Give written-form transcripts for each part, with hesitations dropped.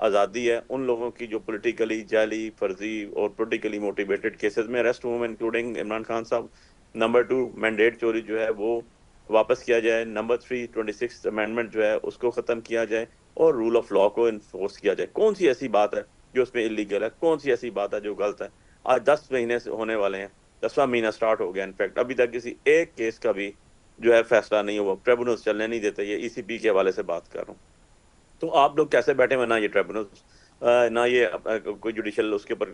آزادی ہے ان لوگوں کی جو پولیٹیکلی جعلی فرضی اور پولیٹیکلی موٹیویٹڈ کیسز میں اریسٹ ہوئے انکلوڈنگ عمران خان صاحب. نمبر 2 مینڈیٹ چوری جو ہے وہ واپس کیا جائے. نمبر 3 26 امینڈمنٹ جو ہے اس کو ختم کیا جائے اور رول آف لا کو انفورس کیا جائے. کون سی ایسی بات ہے جو اس میں انلیگل ہے؟ کون سی ایسی بات ہے جو غلط ہے؟ آج 10 مہینے سے ہونے والے ہیں, 10واں مہینہ سٹارٹ ہو گیا. انفیکٹ ابھی تک کسی ایک کیس کا بھی جو ہے فیصلہ نہیں ہوا. ٹریبونلز چلنے نہیں دیتے. یہ ای سی پی کے حوالے سے بات کر رہا ہوں. تو آپ لوگ کیسے بیٹھے ہوئے؟ نہ یہ ٹریبونلز, نہ یہ کوئی جوڈیشل اس کے اوپر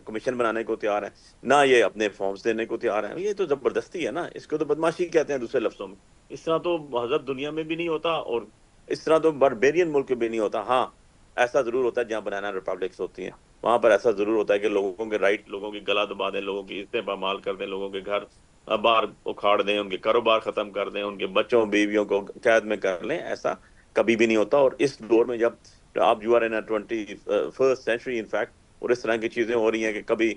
کمیشن بنانے کو تیار ہے, نہ یہ اپنے فارمز دینے کو تیار ہیں. یہ تو زبردستی ہے نا, اس کو تو بدماشی کہتے ہیں دوسرے لفظوں میں. اس طرح تو مہذب دنیا میں بھی نہیں ہوتا اور اس طرح تو باربیرین ملک میں بھی نہیں ہوتا. ہاں ایسا ضرور ہوتا ہے جہاں بنانا ریپبلکس ہوتی ہیں, وہاں پر ایسا ضرور ہوتا ہے کہ لوگوں کے رائٹ, لوگوں کی گلا دبا دیں, لوگوں کی عزتیں پامال کر دیں, لوگوں کے گھر بار اکھاڑ دیں, ان کے کاروبار ختم کر دیں, ان کے بچوں بیویوں کو قید میں کر لیں. ایسا کبھی بھی نہیں ہوتا. اور اس دور میں جب آپ you are in 21st century in fact, اور اس طرح کی چیزیں ہو رہی ہیں کہ کبھی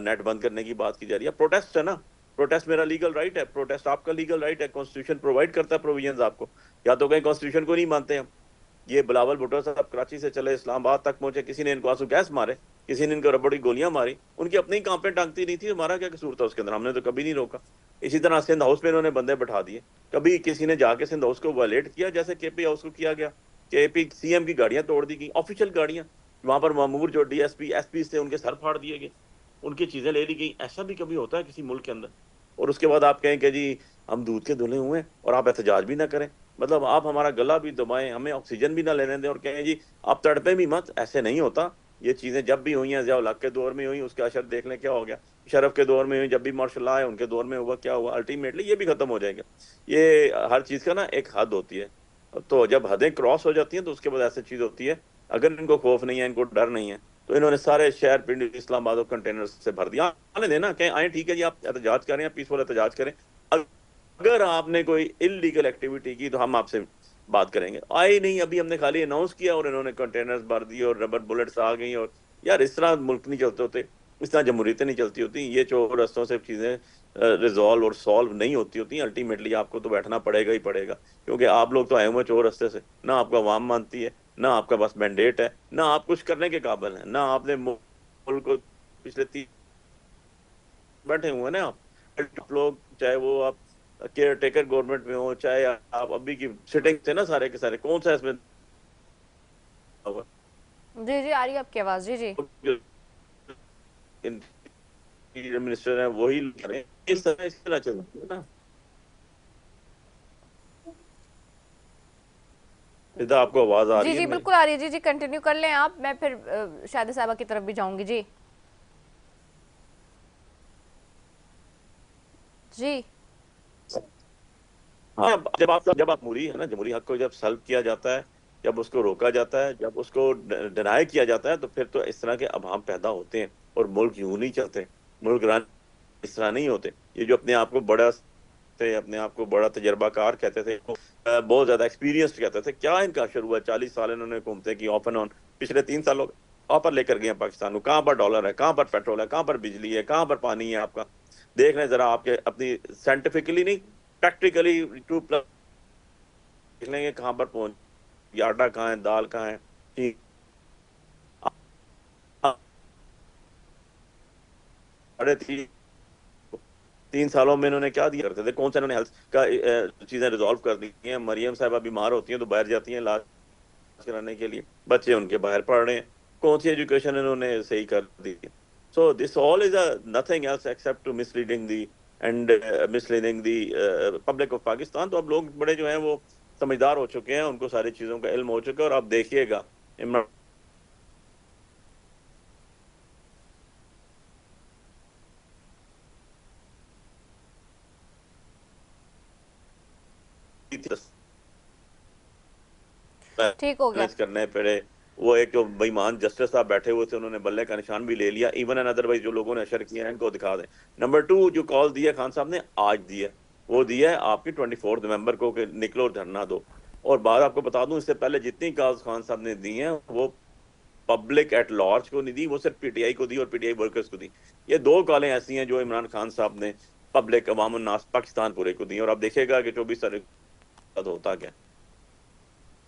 نیٹ بند کرنے کی بات کی جا رہی ہے. پروٹیسٹ ہے نا, پروٹیسٹ میرا لیگل رائٹ ہے, پروٹیسٹ آپ کا لیگل رائٹ ہے. کانسٹیٹیوشن پرووائڈ کرتا ہے پروویژنز آپ کو. یا تو کہیں کانسٹیٹیوشن کو نہیں مانتے ہم. یہ بلاول بھٹو صاحب کراچی سے چلے اسلام آباد تک پہنچے, کسی نے ان کو آنسو گیس مارے, کسی نے ان کو ربڑ کی گولیاں ماری, ان کی اپنی کانپیں ٹانگتی نہیں تھی. ہمارا کیا قصور تھا اس کے اندر؟ ہم نے تو کبھی نہیں روکا. اسی طرح سندھ ہاؤس میں انہوں نے بندے بٹھا دیے. کبھی کسی نے جا کے سندھ ہاؤس کو وائلیٹ کیا جیسے کے پی ہاؤس کو کیا گیا؟ کہ پی سی ایم کی گاڑیاں توڑ دی گئی, آفیشیل گاڑیاں. وہاں پر مامور جو ڈی ایس پی سے ان کے سر پھاڑ دیے گئے, ان کی چیزیں لے لی گئی. ایسا بھی کبھی ہوتا ہے کسی ملک کے اندر؟ اور اس کے بعد آپ کہیں کہ جی ہم دودھ کے دھلے ہوئے ہیں اور آپ احتجاج بھی نہ کریں. مطلب آپ ہمارا گلا بھی دبائیں, ہمیں آکسیجن بھی نہ لینے دیں اور کہیں جی آپ تڑپیں بھی مت. ایسے نہیں ہوتا. یہ چیزیں جب بھی ہوئی ہیں, ضیاء الحق کے دور میں ہوئی, اس کے اثر دیکھ لیں کیا ہو گیا. شرف کے دور میں ہوئی, جب بھی مارشل لا ہے ان کے دور میں ہوا کیا ہوا. الٹیمیٹلی یہ بھی ختم ہو جائے گا. یہ ہر چیز کا نا ایک حد ہوتی ہے. تو جب حدیں کراس ہو جاتی ہیں تو اس کے بعد ایسی چیز ہوتی ہے, اگر ان کو خوف نہیں ہے, ان کو ڈر نہیں ہے, تو انہوں نے سارے شہر پنڈ اسلام آباد کنٹینر سے بھر دیا. آنے دینا, کہیں آئیں, ٹھیک ہے جی آپ احتجاج کریں, پیسفل احتجاج کریں. اگر آپ نے کوئی انلیگل ایکٹیویٹی کی تو ہم آپ سے بات کریں گے. آئے نہیں, ابھی ہم نے خالی اناؤنس کیا اور انہوں نے کنٹینرز بھر دیے اور ربر بلٹس آ گئی. اور یار اس طرح ملک نہیں چلتے ہوتے, اس طرح جمہوریتیں نہیں چلتی ہوتی. یہ چور رستوں سے چیزیں ریزالو اور سالو نہیں ہوتی ہوتی. الٹیمیٹلی آپ کو تو بیٹھنا پڑے گا ہی پڑے گا, کیونکہ آپ لوگ تو آئے ہوئے چور رستے سے. نہ آپ کا عوام مانتی ہے, نہ آپ کا بس مینڈیٹ ہے, نہ آپ کچھ کرنے کے قابل ہیں, نہ آپ نے ملک کو پچھلے 30 بیٹھے ہوئے نا آپ لوگ, چاہے وہ آپ کیئر ٹیکر گورنمنٹ میں ہو, چاہے آپ ابھی کی سٹنگ تھے نا سارے کے سارے, کون سا اس میں جی جی آ رہی ہے آپ کی آواز. جی جی منسٹر ہیں وہی کریں. اس طرح چلتا ہے نا. ادھر آپ کو آواز آ جی رہی ہے جی میری؟ بالکل آ رہی ہے. جی جی کنٹینیو کر لیں آپ, میں پھر شاہدہ صاحبہ کی طرف بھی جاؤں گی. جی جی ہاں, جب آپ موری ہے نا, جمہوری حق کو جب سلب کیا جاتا ہے, جب اس کو روکا جاتا ہے, جب اس کو ڈینائی کیا جاتا ہے, تو پھر تو اس طرح کے ابہام پیدا ہوتے ہیں. اور ملک یوں نہیں چلتے, ملک اس طرح نہیں ہوتے. یہ جو اپنے آپ کو بڑا تھے, اپنے آپ کو بڑا تجربہ کار کہتے تھے, بہت زیادہ ایکسپیرینسڈ کہتے تھے, کیا ان کا اشر ہوا؟ 40 سال انہوں نے حکومتیں کی آف اینڈ آن. پچھلے 3 سالوں کہاں پر لے کر گئے پاکستان کو؟ کہاں پر ڈالر ہے, کہاں پر پیٹرول ہے, کہاں پر بجلی ہے, کہاں پر پانی ہے آپ کا؟ دیکھ لیں ذرا آپ کے اپنی سائنٹیفکلی نہیں, پریکٹیکلی 2+ دیکھ لیں گے کہاں پر پہنچ, آٹا کہاں ہے, دال کہاں ہے. ساڑھے 3 سالوں میں انہوں نے کیا دیا کرتے تھے؟ کون سا انہوں نے ہیلتھ کا چیزیں ریزالو کر دی ہیں؟ مریم صاحبہ بیمار ہوتی ہیں تو باہر جاتی ہیں علاج کرانے کے لیے, بچے ان کے باہر پڑھ رہے ہیں. کون سی ایجوکیشن انہوں نے صحیح کر دی؟ So this all is nothing else except to misleading the and misleading the public of Pakistan. تو اب لوگ بڑے جو ہیں وہ سمجھدار ہو چکے ہیں, ان کو ساری چیزوں کا علم ہو چکا ہے. اور آپ دیکھیے گا ٹھیک ہو گیا. کرنے پڑے. وہ ایک جو بےمان جسٹس صاحب بیٹھے ہوئے تھے, انہوں نے بلے کا نشان بھی لے لیا. ایون اینڈ ادروائز جو لوگوں نے اشر کیا ہے ان کو دکھا دیں. نمبر 2 جو کال دی ہے خان صاحب نے, آج دی ہے, وہ دی ہے آپ کی 24 نومبر کو کہ نکلو دھرنا دو. اور بات آپ کو بتا دوں, اس سے پہلے جتنی کالز خان صاحب نے دی ہیں وہ پبلک ایٹ لارج کو نہیں دی, وہ صرف پی ٹی آئی کو دی اور پی ٹی آئی ورکرز کو دی. یہ 2 کالیں ایسی ہیں جو عمران خان صاحب نے پبلک عوام الناس پاکستان پورے کو دی. اور آپ دیکھے گا کہ 24 تاریخ ہوتا کیا.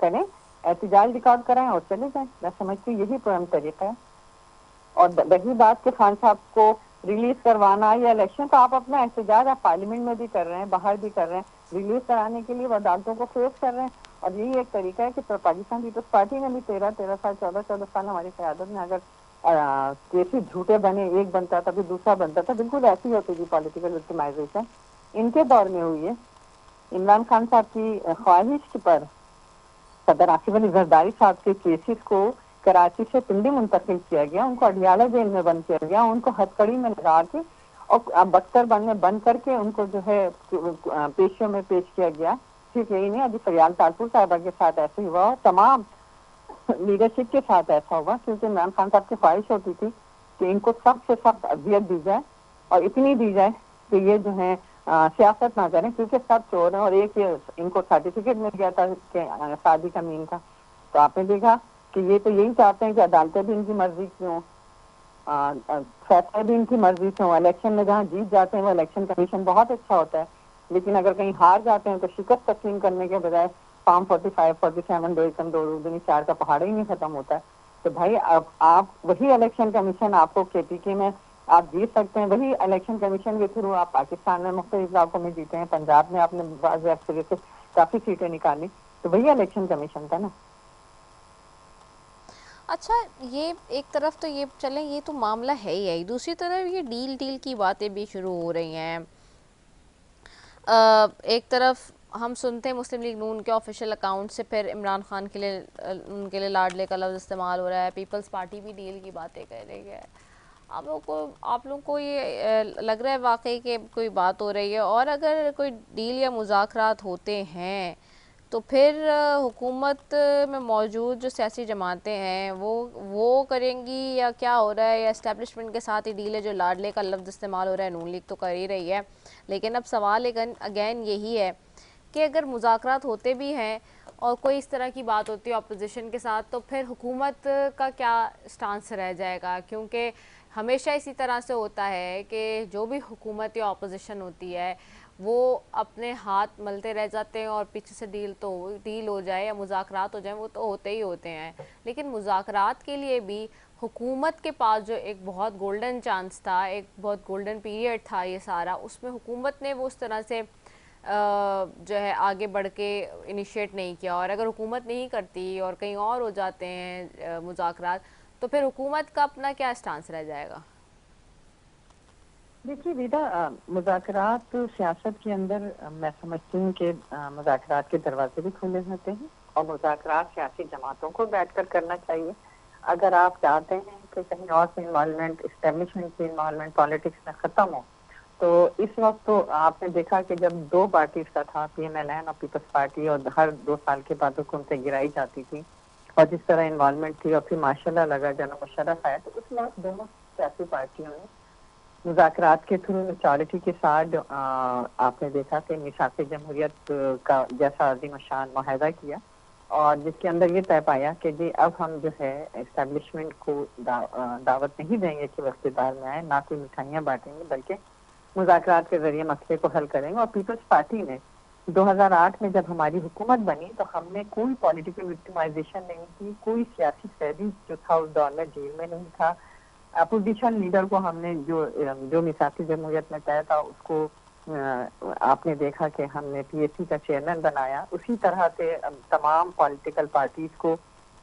کریں, احتجاج ریکارڈ کرائیں اور چلے جائیں. میں سمجھتی ہوں یہی پرم طریقہ ہے. اور رہی بات کہ خان صاحب کو ریلیز کروانا یا الیکشن, تو آپ اپنا احتجاج آپ پارلیمنٹ میں بھی کر رہے ہیں, باہر بھی کر رہے ہیں, ریلیز کرانے کے لیے وہ عدالتوں کو فیس کر رہے ہیں. اور یہی ایک طریقہ ہے کہ پاکستان پیپلز پارٹی نے بھی 13 سال 14 سال ہماری قیادت میں اگر کیسز جھوٹے بنے, ایک بنتا تھا پھر دوسرا بنتا تھا, بالکل ایسی ہوتی تھی پولیٹیکل وکٹمائزیشن. ان کے دور میں ہوئی ہے. عمران خان صاحب کی خواہش پر صدر آصف علی زرداری صاحب کے کیسز کو کراچی سے پنڈی منتقل کیا گیا, ان کو اڈیالہ جیل میں بند کیا گیا, ان کو ہتھکڑی میں لگا کے اور بختر بند کر کے ان کو جو ہے پیشیوں میں پیش کیا گیا. صرف یہی نہیں, ابھی فریال تالپور صاحبہ کے ساتھ ایسے ہوا, اور تمام لیڈرشپ کے ساتھ ایسا ہوا, کیونکہ عمران خان صاحب کی خواہش ہوتی تھی کہ ان کو سخت سے سخت اذیت دی جائے, اور اتنی دی جائے کہ یہ جو ہے سیاست نہ کریں, کیونکہ سب چور ہیں. اور ایک ان کو سرٹیفکیٹ مل گیا تھا کہ صادق امین کا, تو آپ نے دیکھا کہ یہ تو یہی چاہتے ہیں کہ عدالتیں بھی ان کی مرضی کی ہوں, فیصلے بھی ان کی مرضی سے ہوں. الیکشن میں جہاں جیت جاتے ہیں وہ الیکشن کمیشن بہت اچھا ہوتا ہے, لیکن اگر کہیں ہار جاتے ہیں تو شکست تسلیم کرنے کے بجائے فارم 45 47 دو ایکم 2 دنی 4 کا پہاڑ ہی نہیں ختم ہوتا ہے. تو بھائی اب آپ وہی الیکشن کمیشن آپ کو کے پی کے میں آپ جیت سکتے ہیں, وہی الیکشن کمیشن کے تھرو آپ پاکستان میں مختلف علاقوں میں جیتے ہیں, پنجاب میں آپ نے بعض اکثریت سے کافی سیٹیں نکالی, تو وہی الیکشن کمیشن کا نا. اچھا, یہ ایک طرف تو یہ چلیں یہ تو معاملہ ہے ہی ہے, دوسری طرف یہ ڈیل کی باتیں بھی شروع ہو رہی ہیں. ایک طرف ہم سنتے ہیں مسلم لیگ نون کے آفیشیل اکاؤنٹ سے پھر عمران خان کے لیے ان کے لیے لاڈلے کا لفظ استعمال ہو رہا ہے, پیپلز پارٹی بھی ڈیل کی باتیں کر رہی ہے. آپ لوگوں کو یہ لگ رہا ہے واقعی کہ کوئی بات ہو رہی ہے, اور اگر کوئی ڈیل یا مذاکرات ہوتے ہیں تو پھر حکومت میں موجود جو سیاسی جماعتیں ہیں وہ کریں گی, یا کیا ہو رہا ہے, یا اسٹیبلشمنٹ کے ساتھ ہی ڈیل ہے جو لاڈلے کا لفظ استعمال ہو رہا ہے, نون لیگ تو کر ہی رہی ہے. لیکن اب سوال اگین یہی ہے کہ اگر مذاکرات ہوتے بھی ہیں اور کوئی اس طرح کی بات ہوتی ہے اپوزیشن کے ساتھ, تو پھر حکومت کا کیا سٹانس رہ جائے گا, کیونکہ ہمیشہ اسی طرح سے ہوتا ہے کہ جو بھی حکومت یا اپوزیشن ہوتی ہے وہ اپنے ہاتھ ملتے رہ جاتے ہیں, اور پیچھے سے ڈیل ہو جائے یا مذاکرات ہو جائیں وہ تو ہوتے ہی ہوتے ہیں. لیکن مذاکرات کے لیے بھی حکومت کے پاس جو ایک بہت گولڈن چانس تھا, ایک بہت گولڈن پیریڈ تھا یہ سارا, اس میں حکومت نے وہ اس طرح سے جو ہے آگے بڑھ کے انیشیٹ نہیں کیا. اور اگر حکومت نہیں کرتی اور کہیں اور ہو جاتے ہیں مذاکرات, تو پھر حکومت کا اپنا کیا سٹانس رہ جائے گا؟ دیکھیے ویدا, مذاکرات سیاست کے اندر میں سمجھتی ہوں کہ مذاکرات کے دروازے بھی کھلے ہوتے ہیں, اور مذاکرات سیاسی جماعتوں کو بیٹھ کر کرنا چاہیے. اگر آپ چاہتے ہیں کہ کہیں اور سے انوالومنٹ, اسٹیبلشمنٹ کی انوالومنٹ پالیٹکس میں ختم ہو, تو اس وقت تو آپ نے دیکھا کہ جب 2 پارٹیز کا تھا, پی ایم ایل این اور پیپلز پارٹی, اور ہر 2 سال کے بعد حکومتیں گرائی جاتی تھی, اور جس طرح انوالومنٹ تھی, اور پھر ماشاءاللہ لگا جناب مشرف آیا, تو اس وقت دونوں سیاسی پارٹیوں نے مذاکرات کے تھرو میچورٹی کے ساتھ آپ نے دیکھا کہ میثاق جمہوریت کا جیسا عظیم الشان معاہدہ کیا, اور جس کے اندر یہ طے پایا کہ جی اب ہم جو ہے اسٹیبلشمنٹ کو دعوت نہیں دیں گے کہ وہ اقتدار میں آئے, نہ کوئی مٹھائیاں بانٹیں گے, بلکہ مذاکرات کے ذریعے مسئلے کو حل کریں گے. اور پیپلز پارٹی نے 2008 میں جب ہماری حکومت بنی تو ہم نے کوئی پولیٹیکل وکٹمائزیشن نہیں کی, کوئی سیاسی قیدی جو تھا اس دور میں جیل میں نہیں تھا. اپوزیشن لیڈر کو ہم نے جو میثاق جمہوریت میں طے تھا اس کو آپ نے دیکھا کہ ہم نے پی ایس سی کا چیئرمین بنایا. اسی طرح سے تمام پولیٹیکل پارٹیز کو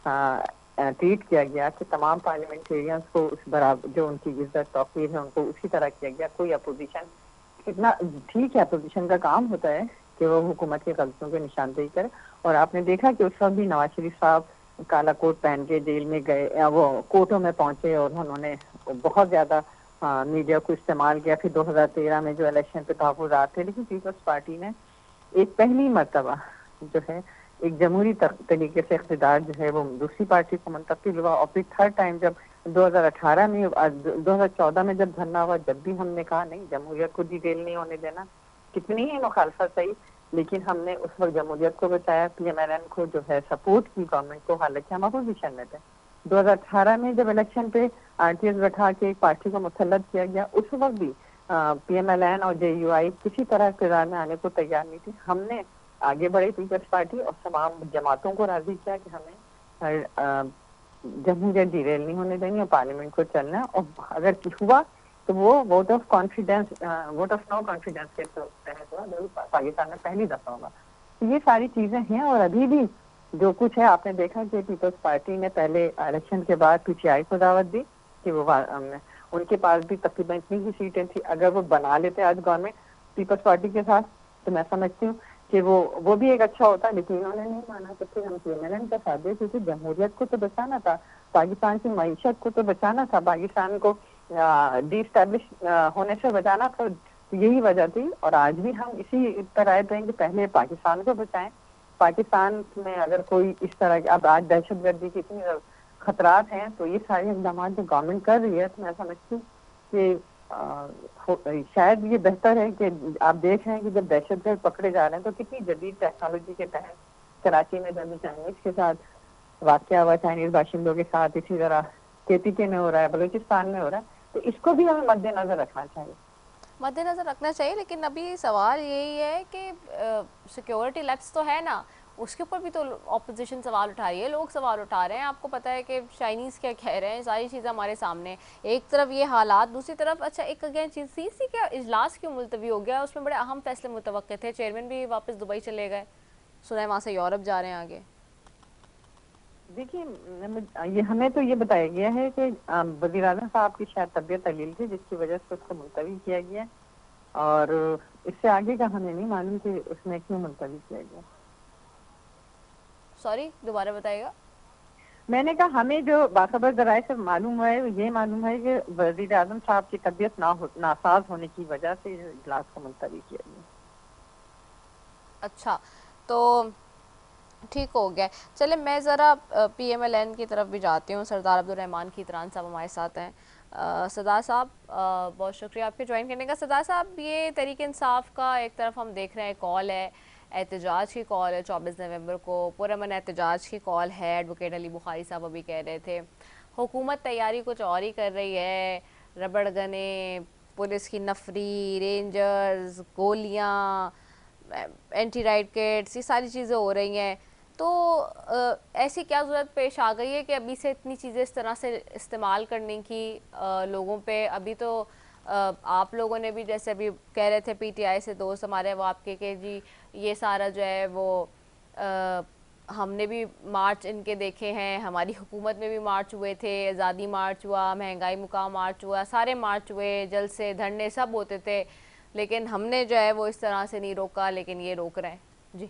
ٹریٹ کیا گیا کہ تمام پارلیمنٹیرینز کو اس برابر جو ان کی عزت توقیر ہے ان کو اسی طرح کیا گیا. کوئی اپوزیشن اتنا ٹھیک ہے, اپوزیشن کا کام ہوتا ہے کہ وہ حکومت کے غلطیوں کی نشاندہی کرے, اور آپ نے دیکھا کہ اس وقت بھی نواز شریف صاحب کالا کوٹ پہن کے جیل میں گئے, وہ کوٹوں میں پہنچے, اور انہوں نے بہت زیادہ میڈیا کو استعمال کیا. پھر 2013 میں جو الیکشن پہ تحفظات تھے, لیکن پیپلز پارٹی نے ایک پہلی مرتبہ جو ہے ایک جمہوری طریقے سے اقتدار جو ہے وہ دوسری پارٹی کو منتقل ہوا. اور پھر تھرڈ ٹائم جب 2018 میں 2014 میں جب دھرنا ہوا, جب بھی ہم نے کہا نہیں جمہوریت کو ڈیٹیل نہیں ہونے دینا, کتنی ہی مخالفت صحیح, لیکن ہم نے اس وقت جمہوریت کو بچایا, پی ایم ایل این کو جو ہے سپورٹ کی گورنمنٹ کو, حالانکہ ہم اپوزیشن میں تھے. 2018 میں جب الیکشن پہ آر ٹی ایس بٹھا کے ایک پارٹی کو مسلط کیا گیا, اس وقت بھی پی ایم ایل این اور جے یو آئی کسی طرح اقتدار میں آنے کو تیار نہیں تھی. ہم نے آگے بڑھے پیپلز پارٹی اور تمام جماعتوں کو راضی کیا کہ ہمیں ہر جمہوریت ڈیریل نہیں ہونے دیں گے اور پارلیمنٹ کو چلنا ہے، اور اگر کچھ ہوا تو وہ vote of confidence, vote of no confidence کے تحت ہوا، جو پاکستان میں پہلی دفعہ ہوگا. یہ ساری چیزیں ہیں. اور ابھی بھی جو کچھ ہے آپ نے دیکھا کہ پیپلز پارٹی نے پہلے الیکشن کے بعد پی ٹی آئی کو دعوت دی کہ وہ ان کے پاس بھی تقریباً اتنی ہی سیٹیں تھیں. اگر وہ بنا لیتے آج گورنمنٹ پیپلز پارٹی کے ساتھ تو میں سمجھتی ہوں کہ وہ بھی ایک اچھا ہوتا، لیکن انہوں نے نہیں مانا. تو پھر ہم PMLN کا ساتھ دے، کیونکہ جمہوریت کو تو بچانا تھا، پاکستان کی معیشت کو تو بچانا تھا، پاکستان کو ڈی اسٹیبلش ہونے سے بچانا تھا. یہی وجہ تھی. اور آج بھی ہم اسی پر آئے تھے کہ پہلے پاکستان کو بچائیں. پاکستان میں اگر کوئی اس طرح کی اب آج دہشت گردی کی اتنی خطرات ہیں تو یہ سارے اقدامات جو گورنمنٹ کر رہی ہے تو میں سمجھتی ہوں کہ شاید یہ بہتر ہے کہ آپ دیکھ رہے ہیں کہ جب دہشت گرد پکڑے جا رہے ہیں تو کتنی جدید ٹیکنالوجی کے تحت کراچی میں جب چائنیز کے ساتھ واقعہ ہوا، چائنیز باشندوں کے ساتھ، اسی طرح KPK میں ہو رہا ہے، بلوچستان میں ہو رہا ہے، تو اس کو بھی ہمیں مد نظر رکھنا چاہیے. مد نظر رکھنا چاہیے، لیکن ابھی سوال یہی ہے کہ سیکیورٹی لیپس تو ہے نا، اس کے اوپر بھی تو اپوزیشن سوال اٹھا رہی ہے، لوگ سوال اٹھا رہے ہیں. آپ کو پتہ ہے کہ چائنیز کیا کہہ رہے ہیں، ساری چیزیں ہمارے سامنے. ایک طرف یہ حالات، دوسری طرف اچھا ایک اگین چیز تھی کہ اجلاس کیوں ملتوی ہو گیا، اس میں بڑے اہم فیصلے متوقع تھے، چیئرمین بھی واپس دبئی چلے گئے، سنا ہے وہاں سے یورپ جا رہے ہیں آگے. دیکھیے یہ ہمیں تو یہ بتایا گیا ہے کہ وزیر اعظم صاحب کی شاید طبیعت علیل تھی جس کی وجہ سے اس کو ملتوی کیا گیا، اور اس سے آگے کا ہمیں نہیں معلوم کہ اس میں کیوں ملتوی کیا گیا. سوری دوبارہ بتائیے گا. میں نے کہا ہمیں جو باخبر ذرائع سے معلوم ہوا ہے یہ معلوم ہے کہ وزیر اعظم صاحب کی طبیعت ناساز ہونے کی وجہ سے اجلاس کو ملتوی کیا گیا. اچھا تو ٹھیک ہو گیا. چلے میں ذرا PMLN کی طرف بھی جاتی ہوں. سردار عبدالرحمان کھیتران صاحب ہمارے ساتھ ہیں. سردار صاحب بہت شکریہ آپ کے جوائن کرنے کا. سردار صاحب یہ تحریک انصاف کا ایک طرف ہم دیکھ رہے ہیں کال ہے، احتجاج کی کال ہے 24 نومبر کو، پرامن احتجاج کی کال ہے. ایڈوکیٹ علی بخاری صاحب ابھی کہہ رہے تھے حکومت تیاری کچھ اور ہی کر رہی ہے، ربڑ گنے، پولیس کی نفری، رینجرز، گولیاں، اینٹی رائٹ کٹس، یہ ساری چیزیں ہو رہی ہیں. تو ایسی کیا ضرورت پیش آ گئی ہے کہ ابھی سے اتنی چیزیں اس طرح سے استعمال کرنے کی لوگوں پہ؟ ابھی تو آپ لوگوں نے بھی جیسے ابھی کہہ رہے تھے PTI سے دوست ہمارے وہ آپ کے کہ جی یہ سارا جو ہے وہ ہم نے بھی مارچ ان کے دیکھے ہیں، ہماری حکومت میں بھی مارچ ہوئے تھے، آزادی مارچ ہوا، مہنگائی مقام مارچ ہوا، سارے مارچ ہوئے، جلسے دھرنے سب ہوتے تھے، لیکن ہم نے جو ہے وہ اس طرح سے نہیں روکا، لیکن یہ روک رہے ہیں.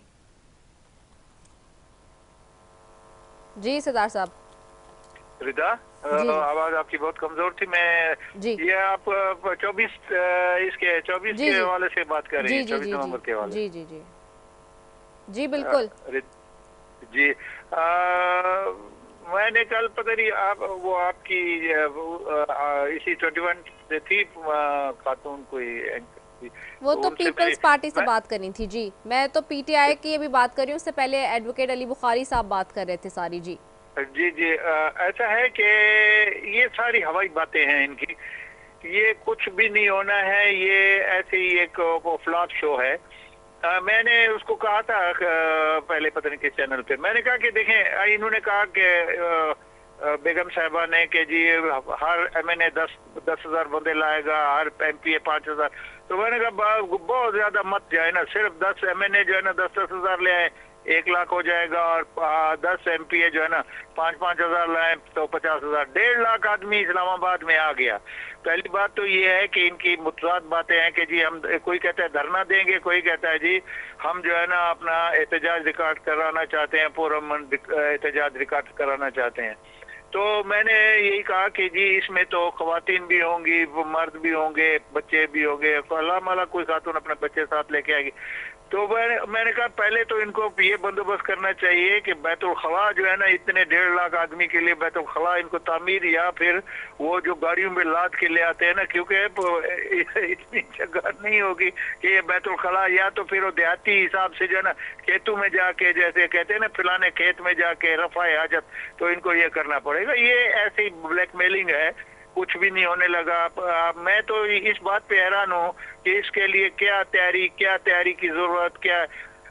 جی سردار صاحب. ردا آواز آپ کی بہت کمزور تھی. میں یہ آپ 24 کے حوالے سے بات کر رہی ہیں، 24 نومبر کے حوالے. جی جی جی جی بالکل. جی میں نے کل پتہ نہیں وہ آپ کی اسی 21 تھی خاتون کوئی، وہ تو پیپلز پارٹی سے بات کرنی تھی. جی میں تو PTI کی ابھی بات کر رہی ہوں، اس سے پہلے ایڈوکیٹ علی بخاری صاحب بات کر رہے تھے ساری. جی جی ایسا ہے کہ یہ ساری ہوائی باتیں ہیں ان کی، یہ کچھ بھی نہیں ہونا ہے، یہ ایسے ہی ایک فلاپ شو ہے. میں نے اس کو کہا تھا پہلے پتہ نہیں کس چینل پہ، میں نے کہا کہ دیکھیں انہوں نے کہا کہ بیگم صاحبہ نے کہ جی ہر MNA 10,000 بندے لائے گا، ہر MPA 5,000. تو میں نے کہا بہت زیادہ مت جائے نا، صرف 10 MNA جو ہے نا 10,000 لے آئے 1 لاکھ ہو جائے گا، اور 10 MPA جو ہے نا 5,000 لائیں تو 50,000، 1.5 لاکھ آدمی اسلام آباد میں آ گیا. پہلی بات تو یہ ہے کہ ان کی متضاد باتیں ہیں کہ جی ہم، کوئی کہتا ہے دھرنا دیں گے، کوئی کہتا ہے جی ہم جو ہے نا اپنا احتجاج ریکارڈ کرانا چاہتے ہیں، پرامن احتجاج ریکارڈ کرانا چاہتے ہیں. تو میں نے یہی کہا کہ جی اس میں تو خواتین بھی ہوں گی، مرد بھی ہوں گے، بچے بھی ہوں گے، اللہ مالا کوئی خاتون اپنے بچے ساتھ لے کے آئے گی. تو میں نے کہا پہلے تو ان کو یہ بندوبست کرنا چاہیے کہ بیت الخلا جو ہے نا اتنے 1.5 لاکھ آدمی کے لیے بیت الخلا ان کو تعمیر، یا پھر وہ جو گاڑیوں میں لاد کے لے آتے ہیں نا، کیونکہ اتنی جگہ نہیں ہوگی کہ یہ بیت الخلا، یا تو پھر وہ دیہاتی حساب سے جو ہے نا کھیتوں میں جا کے، جیسے کہتے ہیں نا فلانے کھیت میں جا کے رفع حاجت، تو ان کو یہ کرنا پڑے گا. یہ ایسی بلیک میلنگ ہے، کچھ بھی نہیں ہونے لگا. میں تو اس بات پہ حیران ہوں کہ اس کے لیے کیا تیاری کی ضرورت کیا.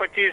25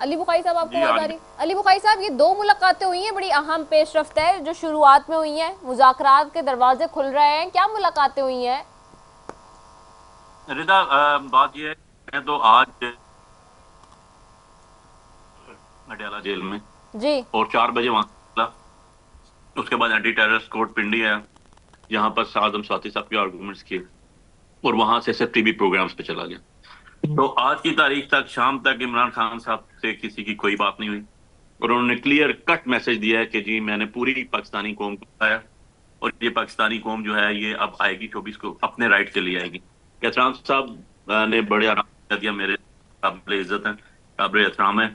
علی بخاری صاحب آپ کو جی آواز آ رہی؟ علی بخاری صاحب، یہ 2 ملاقاتیں ہوئی ہیں، بڑی اہم پیش رفت ہے جو شروعات میں ہوئی ہیں، مذاکرات کے دروازے کھل رہے ہیں، کیا ملاقاتیں ہوئی ہیں؟ رضا بات یہ ہے میں تو آج اڈیالہ جیل میں جی اور 4 بجے وہاں نکلا. اس کے بعد اینٹی ٹیررسٹ کورٹ پنڈی ہے جہاں پر اعظم ساتھی صاحب کے آرگومنٹس کیے اور وہاں سے S F T V programmes پہ چلا گیا. تو آج کی تاریخ تک شام تک عمران خان صاحب سے کسی کی کوئی بات نہیں ہوئی اور انہوں نے کلیئر کٹ میسج دیا ہے کہ جی میں نے پوری پاکستانی قوم کو بتایا اور یہ پاکستانی قوم جو ہے یہ اب آئے گی 24 کو اپنے رائٹ کے لیے آئے گی. احترام صاحب نے بڑے آرام سے دیا، میرے قابل عزت ہیں، قابل احترام ہے.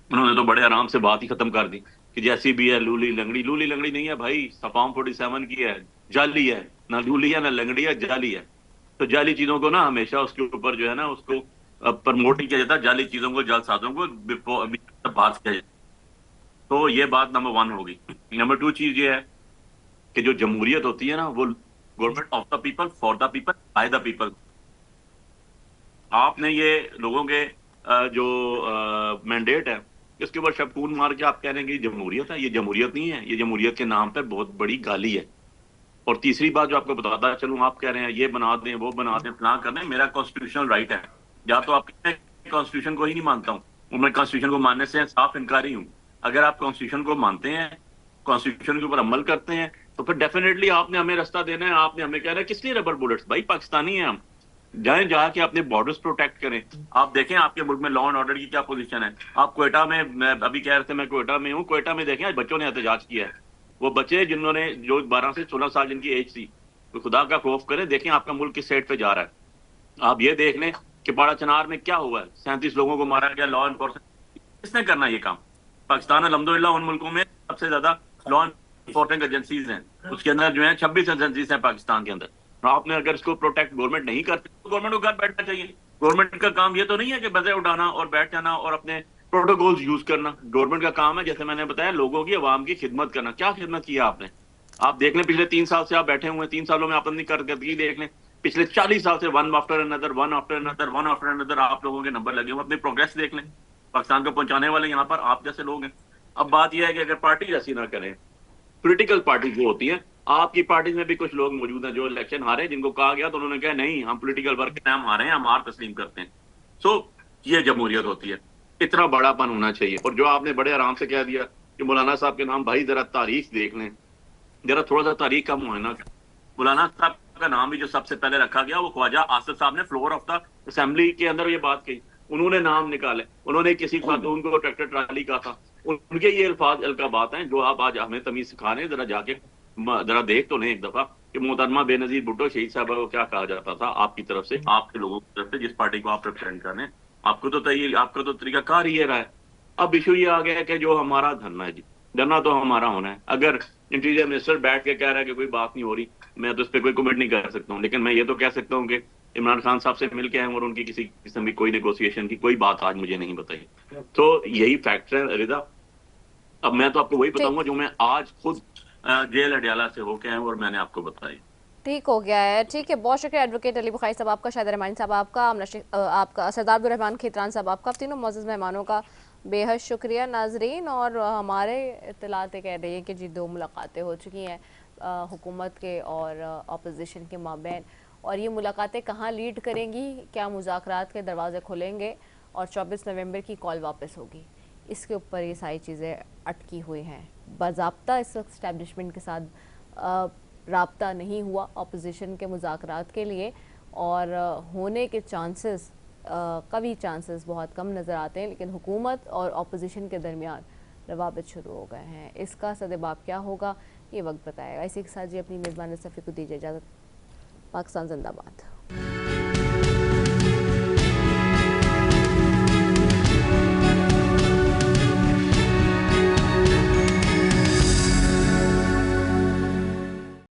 انہوں نے تو بڑے آرام سے بات ہی ختم کر دی کہ جیسی بھی ہے لولی لنگڑی نہیں ہے بھائی، فارم 47 کی ہے، جعلی ہے، نہ لولی ہے نہ لنگڑی ہے، جعلی ہے. تو جعلی چیزوں کو نا ہمیشہ اس کے اوپر جو ہے نا اس کو پرموٹ نہیں کیا جاتا، جعلی چیزوں کو، جعل سازوں کو بات کیا جاتا. تو یہ بات نمبر 1 ہوگی. نمبر 2 چیز یہ ہے کہ جو جمہوریت ہوتی ہے نا وہ government of the people, for the people, by the people. آپ نے یہ لوگوں کے جو مینڈیٹ ہے اس کے اوپر شبکون مار کے آپ کہہ رہے ہیں کہ یہ جمہوریت ہے. یہ جمہوریت نہیں ہے، یہ جمہوریت کے نام پہ بہت بڑی گالی ہے. اور تیسری بات جو آپ کو بتاتا ہے، چلوں آپ کہہ رہے ہیں یہ بنا دیں وہ بنا دیں فلاں کر دیں، میرا کانسٹیٹیوشنل رائٹ ہے. یا تو آپ کانسٹیٹیوشن کو ہی نہیں مانتا ہوں، میں کانسٹیٹیوشن کو ماننے سے صاف انکاری ہوں. اگر آپ کانسٹیٹیوشن کو مانتے ہیں، کانسٹیٹیوشن کے اوپر عمل کرتے ہیں تو پھر ڈیفینیٹلی آپ نے ہمیں رستہ دینا ہے. آپ نے ہمیں کہہ رہا ہے کس لیے ربر بلٹس؟ بھائی پاکستانی ہیں ہم، جائیں جا کے اپنے بارڈرز پروٹیکٹ کریں. آپ دیکھیں آپ کے ملک میں لا اینڈ آرڈر کی کیا پوزیشن ہے. آپ کوئٹہ میں ابھی کہہ رہے تھے میں کوئٹہ میں ہوں، کوئٹہ میں دیکھیں آج بچوں نے احتجاج کیا ہے. وہ بچے جنہوں نے جو 12 سے 16 سال جن کی ایج تھی، تو خدا کا خوف کریں، دیکھیں آپ کا ملک کس سائڈ پہ جا رہا ہے. آپ یہ دیکھ لیں کہ باڑا چنار میں کیا ہوا ہے، 37 لوگوں کو مارا گیا. لا انفورسمنٹ کس نے کرنا یہ کام؟ پاکستان الحمدللہ ان ملکوں میں سب سے زیادہ لا انفورسمنٹ ایجنسیز ہیں، اس کے اندر جو ہیں 26 ایجنسیز ہیں پاکستان کے اندر. آپ نے اگر اس کو پروٹیکٹ گورنمنٹ نہیں کرتی تو گورنمنٹ کو گھر بیٹھنا چاہیے. گورنمنٹ کا کام یہ تو نہیں ہے کہ بزے اڑانا اور بیٹھ جانا اور اپنے پروٹوکولز یوز کرنا. گورنمنٹ کا کام ہے جیسے میں نے بتایا لوگوں کی، عوام کی خدمت کرنا. کیا خدمت کی ہے آپ نے؟ آپ دیکھ لیں پچھلے 3 سال سے آپ بیٹھے ہوئے ہیں، 3 سالوں میں آپ اپنی کارکردگی دیکھ لیں. پچھلے 40 سال سے ون آفٹر اندر آپ لوگوں کے نمبر لگے ہوئے. اپنی پروگریس دیکھ لیں. پاکستان کو پہنچانے والے یہاں پر آپ جیسے لوگ ہیں. اب بات یہ ہے کہ اگر پارٹی ایسی نہ کریں، پولیٹیکل پارٹی جو ہوتی ہیں، آپ کی پارٹی میں بھی کچھ لوگ موجود ہیں جو الیکشن ہارے، جن کو کہا گیا تو انہوں نے کہا نہیں ہم پولیٹیکل ورک کے نام ہارے ہیں، ہم ہار تسلیم کرتے ہیں. سو یہ جمہوریت ہوتی ہے. اتنا بڑا پن ہونا چاہیے. اور جو آپ نے بڑے آرام سے کہہ دیا کہ مولانا صاحب کے نام، بھائی ذرا تاریخ دیکھ لیں، ذرا تھوڑا سا تاریخ کا معائنہ کریں. مولانا صاحب کا نام بھی جو سب سے پہلے رکھا گیا وہ خواجہ آصف صاحب نے فلور آف دا اسمبلی کے اندر یہ بات کہی. انہوں نے نام نکالے، انہوں نے کسی خاتون کو ٹریکٹر ٹرالی کہا تھا. ان کے یہ الفاظ القابات ہیں جو آپ آج ہمیں تمیز سکھا رہے ہیں. ذرا جا کے ذرا دیکھ تو لیں ایک دفعہ کہ محترمہ بے نظیر بھٹو شہید صاحبہ کو کیا کہا جاتا تھا آپ کی طرف سے، آپ کے لوگوں کی طرف سے، جس پارٹی کو آپ ریپرزینٹ کر رہے ہیں. آپ کو تو طریقہ کار ہی یہ رہا ہے. اب ایشو یہ آ گیا ہے کہ جو ہمارا دھرنا ہے، جی دھرنا تو ہمارا ہونا ہے. اگر انٹیریئر منسٹر بیٹھ کے کہہ رہا ہے کہ کوئی بات نہیں ہو رہی، میں تو اس پہ کوئی کمنٹ نہیں کر سکتا ہوں. لیکن میں یہ تو کہہ سکتا ہوں کہ عمران خان صاحب سے مل کے ہیں اور ان کی کسی قسم کی کوئی نیگوسیشن کی کوئی بات آج مجھے نہیں بتائی. تو یہی فیکٹر ہے رضا. اب میں تو آپ کو وہی بتاؤں گا جو میں آج خود جیل اڈیالہ سے ہو کے ہیں اور میں نے آپ کو بتائی. ٹھیک ہو گیا ہے، ٹھیک ہے. بہت شکریہ ایڈوکیٹ علی بخاری صاحب آپ کا، شاہد رحمانی صاحب آپ کا، آپ کا سردار عبدالرحمان کھیتران صاحب آپ کا، تینوں معزز مہمانوں کا بے حد شکریہ. ناظرین، اور ہمارے اطلاعات کہہ رہی ہیں کہ جی 2 ملاقاتیں ہو چکی ہیں حکومت کے اور اپوزیشن کے مابین، اور یہ ملاقاتیں کہاں لیڈ کریں گی؟ کیا مذاکرات کے دروازے کھلیں گے اور 24 نومبر کی کال واپس ہوگی؟ اس کے اوپر یہ ساری چیزیں اٹکی ہوئی ہیں. باضابطہ اس وقت اسٹیبلشمنٹ کے ساتھ رابطہ نہیں ہوا اپوزیشن کے مذاکرات کے لیے، اور ہونے کے چانسز قوی چانسز بہت کم نظر آتے ہیں. لیکن حکومت اور اپوزیشن کے درمیان روابط شروع ہو گئے ہیں. اس کا سدباب کیا ہوگا یہ وقت بتائے گا. اسی کے ساتھ جی اپنی میزبان صفی کو دیجیے اجازت. پاکستان زندہ باد.